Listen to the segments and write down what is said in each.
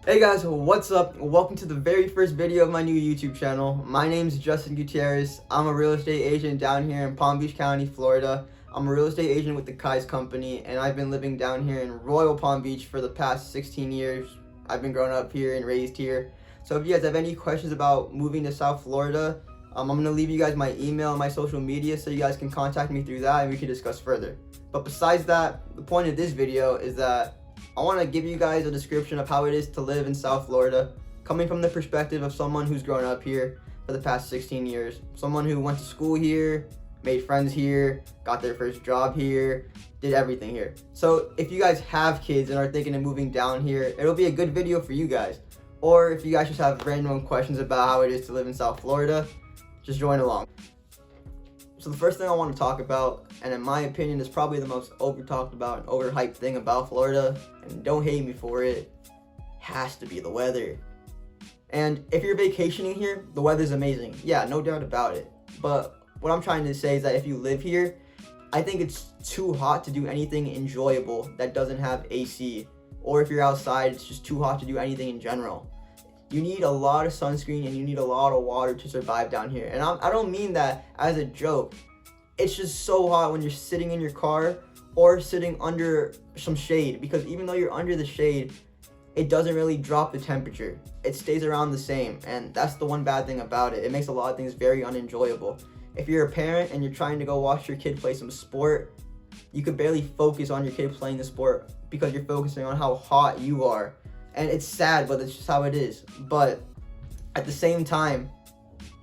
Hey guys, what's up? Welcome to the very first video of my new YouTube channel. My name's Justin Gutierrez. I'm a real estate agent down here in Palm Beach County, Florida. I'm a real estate agent with the Kai's Company, and I've been living down here in Royal Palm Beach for the past 16 years. I've been growing up here and raised here. So if you guys have any questions about moving to South Florida, I'm going to leave you guys my email and my social media so you guys can contact me through that and we can discuss further. But besides that, the point of this video is that I want to give you guys a description of how it is to live in South Florida, coming from the perspective of someone who's grown up here for the past 16 years. Someone who went to school here, made friends here, got their first job here, did everything here. So if you guys have kids and are thinking of moving down here, it'll be a good video for you guys. Or if you guys just have random questions about how it is to live in South Florida, just join along. So the first thing I want to talk about, and in my opinion is probably the most over talked about and overhyped thing about Florida, and don't hate me for it, has to be the weather. And if you're vacationing here, the weather's amazing. Yeah, no doubt about it. But what I'm trying to say is that if you live here, I think it's too hot to do anything enjoyable that doesn't have AC. Or if you're outside, it's just too hot to do anything in general. You need a lot of sunscreen and you need a lot of water to survive down here. And I don't mean that as a joke. It's just so hot when you're sitting in your car or sitting under some shade, because even though you're under the shade, it doesn't really drop the temperature. It stays around the same, and that's the one bad thing about it. It makes a lot of things very unenjoyable. If you're a parent and you're trying to go watch your kid play some sport, you could barely focus on your kid playing the sport because you're focusing on how hot you are. And it's sad, but it's just how it is. But at the same time,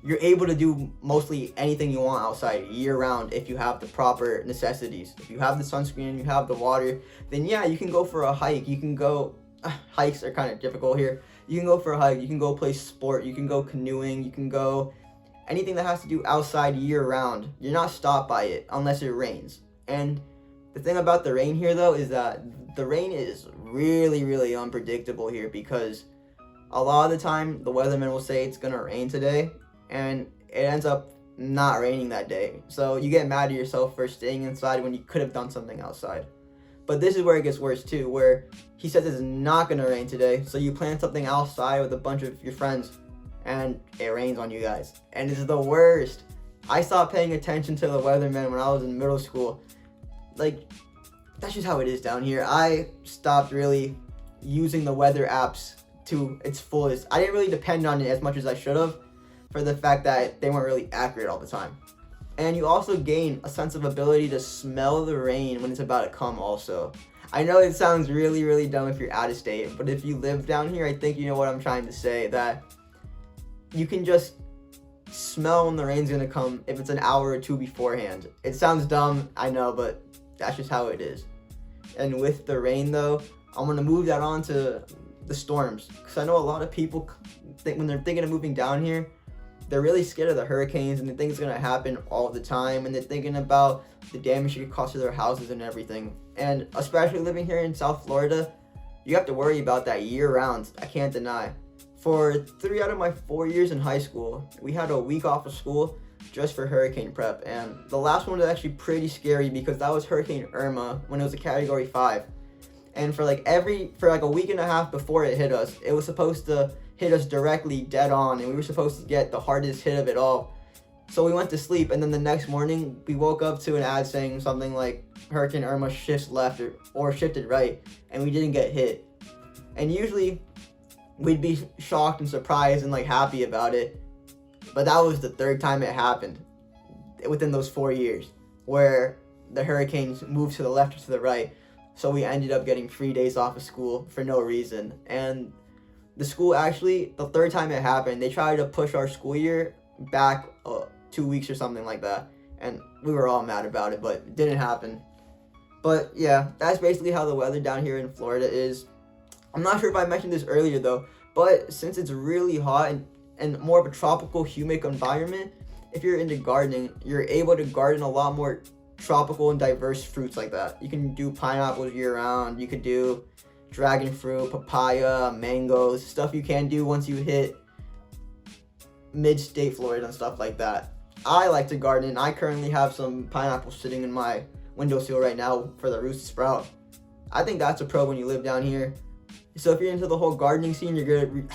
you're able to do mostly anything you want outside year round if you have the proper necessities. If you have the sunscreen and you have the water, then yeah, you can go for a hike. You can go, hikes are kind of difficult here. You can go for a hike, you can go play sport, you can go canoeing, you can go anything that has to do outside year round. You're not stopped by it unless it rains. And the thing about the rain here though is that the rain is really unpredictable here, because a lot of the time the weatherman will say it's gonna rain today and it ends up not raining that day. So you get mad at yourself for staying inside when you could have done something outside. But this is where it gets worse too, where he says it's not gonna rain today, so you plan something outside with a bunch of your friends and it rains on you guys. And it's the worst. I stopped paying attention to the weatherman when I was in middle school. Like, that's just how it is down here. I stopped really using the weather apps to its fullest. I didn't really depend on it as much as I should have, for the fact that they weren't really accurate all the time. And you also gain a sense of ability to smell the rain when it's about to come also. I know it sounds really dumb if you're out of state, but if you live down here, I think you know what I'm trying to say, that you can just smell when the rain's gonna come if it's an hour or two beforehand. It sounds dumb, I know, but that's just how it is. And with the rain though, I'm gonna move that on to the storms, because I know a lot of people think when they're thinking of moving down here, they're really scared of the hurricanes and they think it's gonna happen all the time, and they're thinking about the damage it could cause to their houses and everything. And especially living here in South Florida, you have to worry about that year round. I can't deny. For 3 out of my 4 years in high school, we had a week off of school just for hurricane prep, and the last one was actually pretty scary because that was Hurricane Irma when it was a Category 5. And for like a week and a half before it hit us, it was supposed to hit us directly dead on, and we were supposed to get the hardest hit of it all. So we went to sleep, and then the next morning we woke up to an ad saying something like Hurricane Irma shifts left or shifted right, and we didn't get hit. And usually we'd be shocked and surprised and like happy about it, but that was the third time it happened within those 4 years where the hurricanes moved to the left or to the right. So we ended up getting 3 days off of school for no reason. And the school actually, the third time it happened, they tried to push our school year back 2 weeks or something like that. And we were all mad about it, but it didn't happen. But yeah, that's basically how the weather down here in Florida is. I'm not sure if I mentioned this earlier though, but since it's really hot and more of a tropical humid environment, if you're into gardening, you're able to garden a lot more tropical and diverse fruits like that. You can do pineapples year round, you could do dragon fruit, papaya, mangoes, stuff you can do once you hit mid-state Florida and stuff like that. I like to garden. I currently have some pineapples sitting in my windowsill right now for the roots to sprout. I think that's a pro when you live down here. So if you're into the whole gardening scene, you're gonna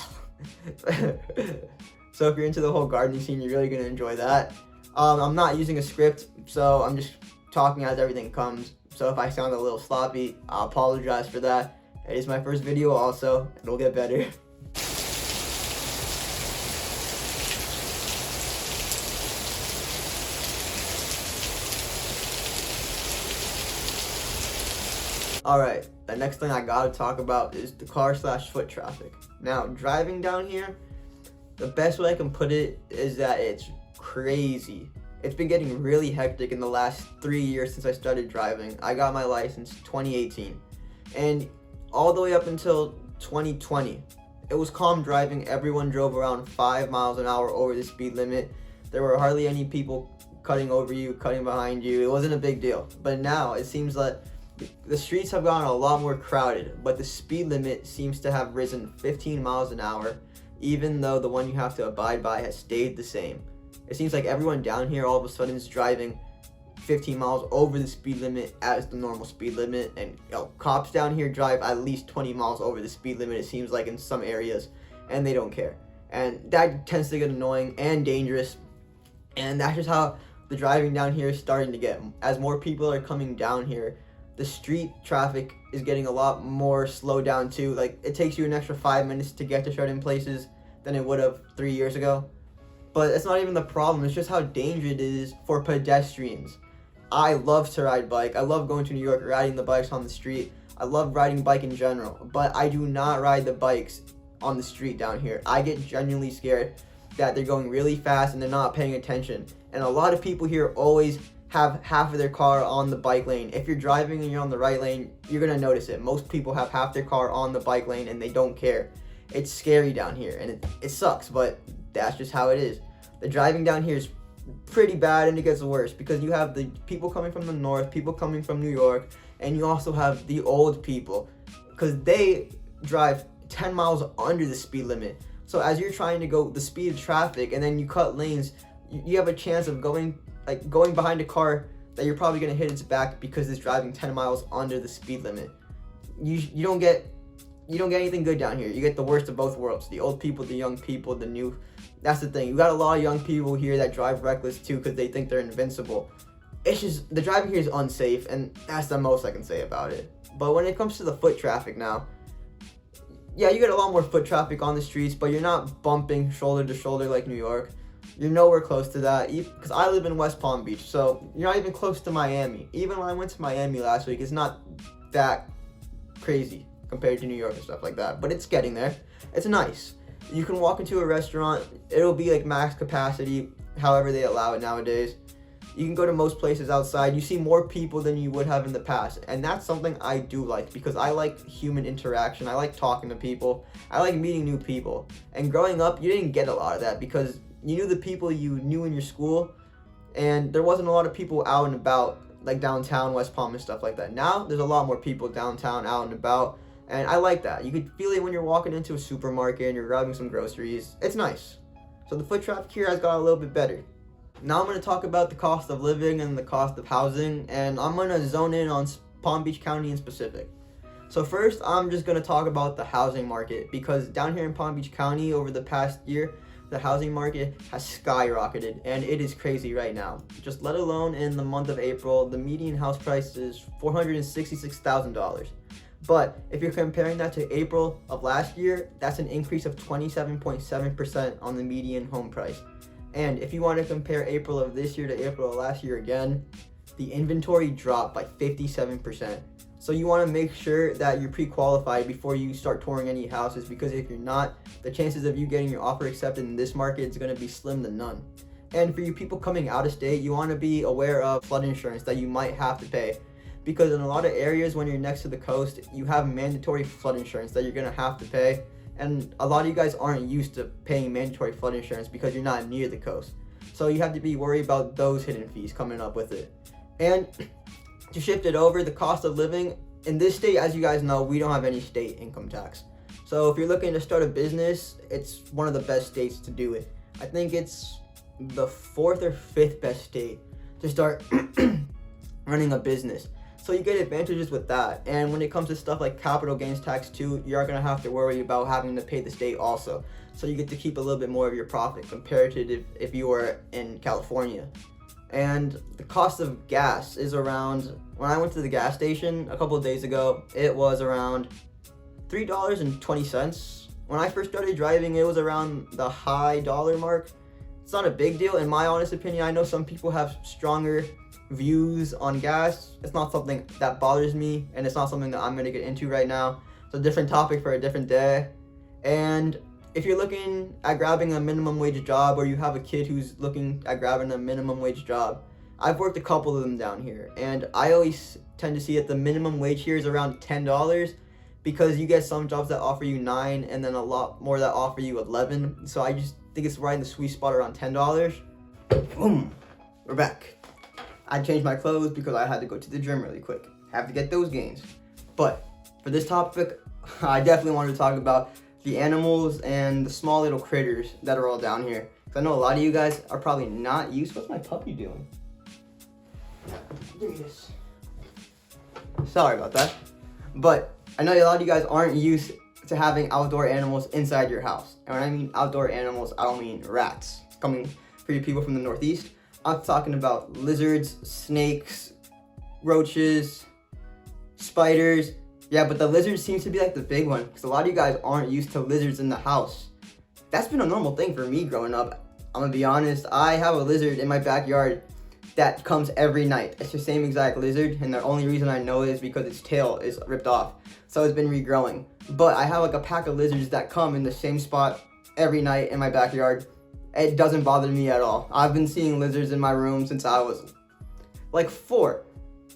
so if you're into the whole gardening scene, you're really gonna enjoy that. I'm not using a script, so I'm just talking as everything comes. So if I sound a little sloppy, I apologize for that. It is my first video also. It'll get better. Alright, the next thing I gotta talk about is the car/foot traffic. Now, driving down here, the best way I can put it is that it's crazy. It's been getting really hectic in the last 3 years since I started driving. I got my license 2018. And all the way up until 2020, it was calm driving. Everyone drove around 5 miles an hour over the speed limit. There were hardly any people cutting over you, cutting behind you. It wasn't a big deal. But now it seems like the streets have gotten a lot more crowded, but the speed limit seems to have risen 15 miles an hour, even though the one you have to abide by has stayed the same. It seems like everyone down here all of a sudden is driving 15 miles over the speed limit as the normal speed limit, and cops down here drive at least 20 miles over the speed limit, it seems like, in some areas, and they don't care. And that tends to get annoying and dangerous, and that's just how the driving down here is starting to get. As more people are coming down here, the street traffic is getting a lot more slowed down too. Like, it takes you an extra 5 minutes to get to certain places than it would have 3 years ago. But it's not even the problem, it's just how dangerous it is for pedestrians. I love to ride bike. I love going to New York, riding the bikes on the street. I love riding bike in general, but I do not ride the bikes on the street down here. I get genuinely scared that they're going really fast and they're not paying attention. And a lot of people here always have half of their car on the bike lane. If you're driving and you're on the right lane, you're gonna notice it. Most people have half their car on the bike lane and they don't care. It's scary down here, and it sucks, but that's just how it is. The driving down here is pretty bad, and it gets worse because you have the people coming from the north, people coming from New York, and you also have the old people because they drive 10 miles under the speed limit. So as you're trying to go the speed of traffic and then you cut lanes, you have a chance of going behind a car that you're probably going to hit its back because it's driving 10 miles under the speed limit. You don't get anything good down here. You get the worst of both worlds. The old people, the young people, the new. That's the thing. You got a lot of young people here that drive reckless too because they think they're invincible. It's just, the driving here is unsafe, and that's the most I can say about it. But when it comes to the foot traffic now, yeah, you get a lot more foot traffic on the streets, but you're not bumping shoulder to shoulder like New York. You're nowhere close to that, because I live in West Palm Beach, so you're not even close to Miami. Even when I went to Miami last week, it's not that crazy compared to New York and stuff like that, but it's getting there. It's nice. You can walk into a restaurant, it'll be like max capacity, however they allow it nowadays. You can go to most places outside, you see more people than you would have in the past, and that's something I do like, because I like human interaction, I like talking to people, I like meeting new people. And growing up, you didn't get a lot of that, because you knew the people you knew in your school, and there wasn't a lot of people out and about, like downtown, West Palm and stuff like that. Now, there's a lot more people downtown, out and about, and I like that. You could feel it when you're walking into a supermarket and you're grabbing some groceries. It's nice. So the foot traffic here has got a little bit better. Now I'm going to talk about the cost of living and the cost of housing, and I'm going to zone in on Palm Beach County in specific. So first, I'm just going to talk about the housing market, because down here in Palm Beach County over the past year, the housing market has skyrocketed, and it is crazy right now. Just let alone in the month of April, the median house price is $466,000. But if you're comparing that to April of last year, that's an increase of 27.7% on the median home price. And if you want to compare April of this year to April of last year again, the inventory dropped by 57%. So you want to make sure that you're pre-qualified before you start touring any houses, because if you're not, the chances of you getting your offer accepted in this market is going to be slim to none. And for you people coming out of state, you want to be aware of flood insurance that you might have to pay, because in a lot of areas when you're next to the coast, you have mandatory flood insurance that you're going to have to pay. And a lot of you guys aren't used to paying mandatory flood insurance because you're not near the coast. So you have to be worried about those hidden fees coming up with it. And to shift it over, the cost of living in this state, as you guys know, we don't have any state income tax. So if you're looking to start a business, it's one of the best states to do it. I think it's the 4th or 5th best state to start running a business. So you get advantages with that. And when it comes to stuff like capital gains tax too, you're going to have to worry about having to pay the state also. So you get to keep a little bit more of your profit compared to if you were in California. And the cost of gas is around, when I went to the gas station a couple of days ago, it was around $3.20. When I first started driving, it was around the high dollar mark. It's not a big deal in my honest opinion. I know some people have stronger views on gas. It's not something that bothers me, and it's not something that I'm gonna get into right now. It's a different topic for a different day. And if you're looking at grabbing a minimum wage job, or you have a kid who's looking at grabbing a minimum wage job, I've worked a couple of them down here, and I always tend to see that the minimum wage here is around $10, because you get some jobs that offer you 9 and then a lot more that offer you 11. So I just think it's right in the sweet spot around $10. Boom, we're back. I changed my clothes because I had to go to the gym really quick. Have to get those gains. But for this topic, I definitely wanted to talk about the animals and the small little critters that are all down here. Because I know a lot of you guys are probably not used. What's my puppy doing? Give me this. Sorry about that. But I know a lot of you guys aren't used to having outdoor animals inside your house. And when I mean outdoor animals, I don't mean rats. Coming for you people from the Northeast, I'm talking about lizards, snakes, roaches, spiders. Yeah, but the lizard seems to be like the big one, because a lot of you guys aren't used to lizards in the house. That's been a normal thing for me growing up. I'm gonna be honest, I have a lizard in my backyard that comes every night. It's the same exact lizard, and the only reason I know it is because its tail is ripped off. So it's been regrowing. But I have like a pack of lizards that come in the same spot every night in my backyard. It doesn't bother me at all. I've been seeing lizards in my room since I was like 4.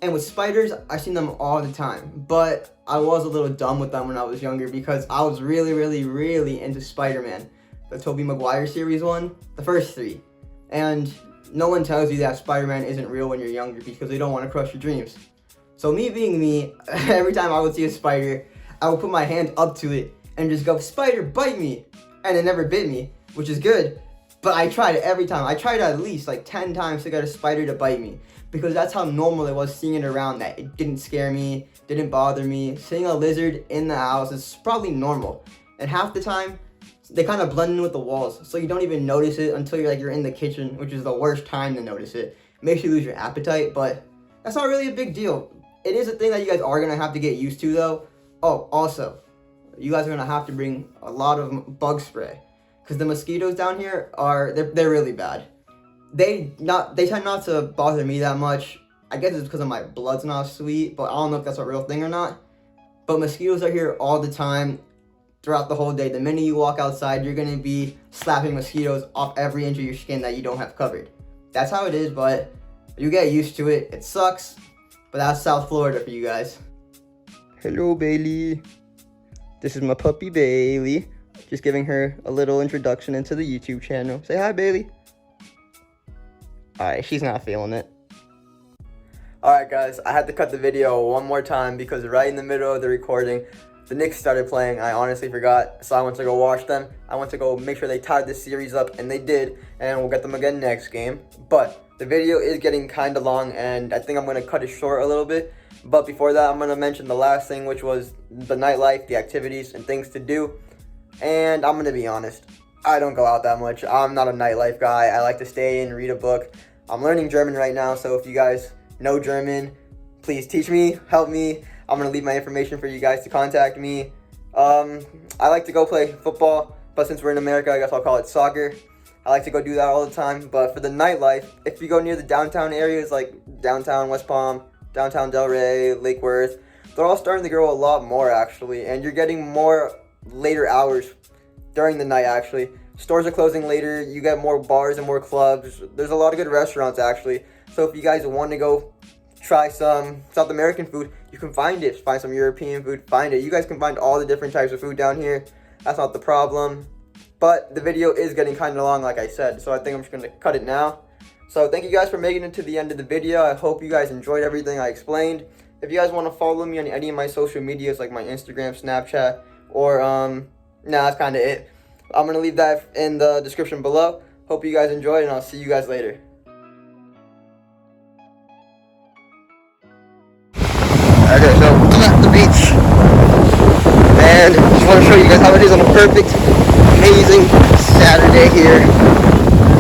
And with spiders, I've seen them all the time. But I was a little dumb with them when I was younger, because I was really into Spider-Man. The Tobey Maguire series one, the first 3. And no one tells you that Spider-Man isn't real when you're younger, because they don't want to crush your dreams. So me being me, every time I would see a spider, I would put my hand up to it and just go, "Spider, bite me!" And it never bit me, which is good. But I tried it every time. I tried at least like 10 times to get a spider to bite me, because that's how normal it was seeing it around, that it didn't scare me, didn't bother me. Seeing a lizard in the house is probably normal. And half the time, they kind of blend in with the walls, so you don't even notice it until you're in the kitchen, which is the worst time to notice it. Makes you lose your appetite, but that's not really a big deal. It is a thing that you guys are gonna have to get used to though. Oh, also, you guys are gonna have to bring a lot of bug spray, because the mosquitoes down here they're really bad. They tend not to bother me that much. I guess it's because of my blood's not sweet, but I don't know if that's a real thing or not. But mosquitoes are here all the time, throughout the whole day. The minute you walk outside, you're gonna be slapping mosquitoes off every inch of your skin that you don't have covered. That's how it is, but you get used to it. It sucks, but that's South Florida for you guys. Hello, Bailey. This is my puppy, Bailey. Just giving her a little introduction into the YouTube channel. Say hi, Bailey. Alright, she's not feeling it. Alright guys, I had to cut the video one more time because right in the middle of the recording, the Knicks started playing. I honestly forgot, so I went to go watch them. I went to go make sure they tied this series up, and they did, and we'll get them again next game. But the video is getting kind of long, and I think I'm going to cut it short a little bit. But before that, I'm going to mention the last thing, which was the nightlife, the activities, and things to do. And I'm going to be honest, I don't go out that much. I'm not a nightlife guy. I like to stay in, read a book. I'm learning German right now, so if you guys know German, please teach me, help me. I'm going to leave my information for you guys to contact me. I like to go play football, but since we're in America, I guess I'll call it soccer. I like to go do that all the time. But for the nightlife, if you go near the downtown areas like downtown West Palm, downtown Delray, Lake Worth, they're all starting to grow a lot more actually, and you're getting more later hours during the night actually. Stores are closing later, you get more bars and more clubs. There's a lot of good restaurants actually. So if you guys want to go try some South American food, you can find it. Find some European food, find it. You guys can find all the different types of food down here. That's not the problem. But the video is getting kind of long, like I said, so I think I'm just going to cut it now. So thank you guys for making it to the end of the video. I hope you guys enjoyed everything I explained. If you guys want to follow me on any of my social medias, like my Instagram, Snapchat, or that's kind of it. I'm going to leave that in the description below. Hope you guys enjoyed, and I'll see you guys later. and just want to show you guys how it is on a perfect, amazing Saturday here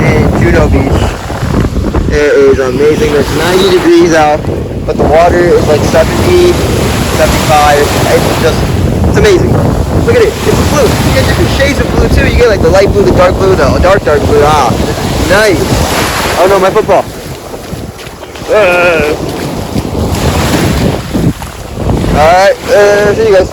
in Juno Beach. It is amazing. It's 90 degrees out, but the water is like 70, 75. It's amazing. Look at it. It's blue. You get different shades of blue too. You get like the light blue, the dark blue, the dark blue. Ah, nice. Oh no, my football. Alright, see you guys.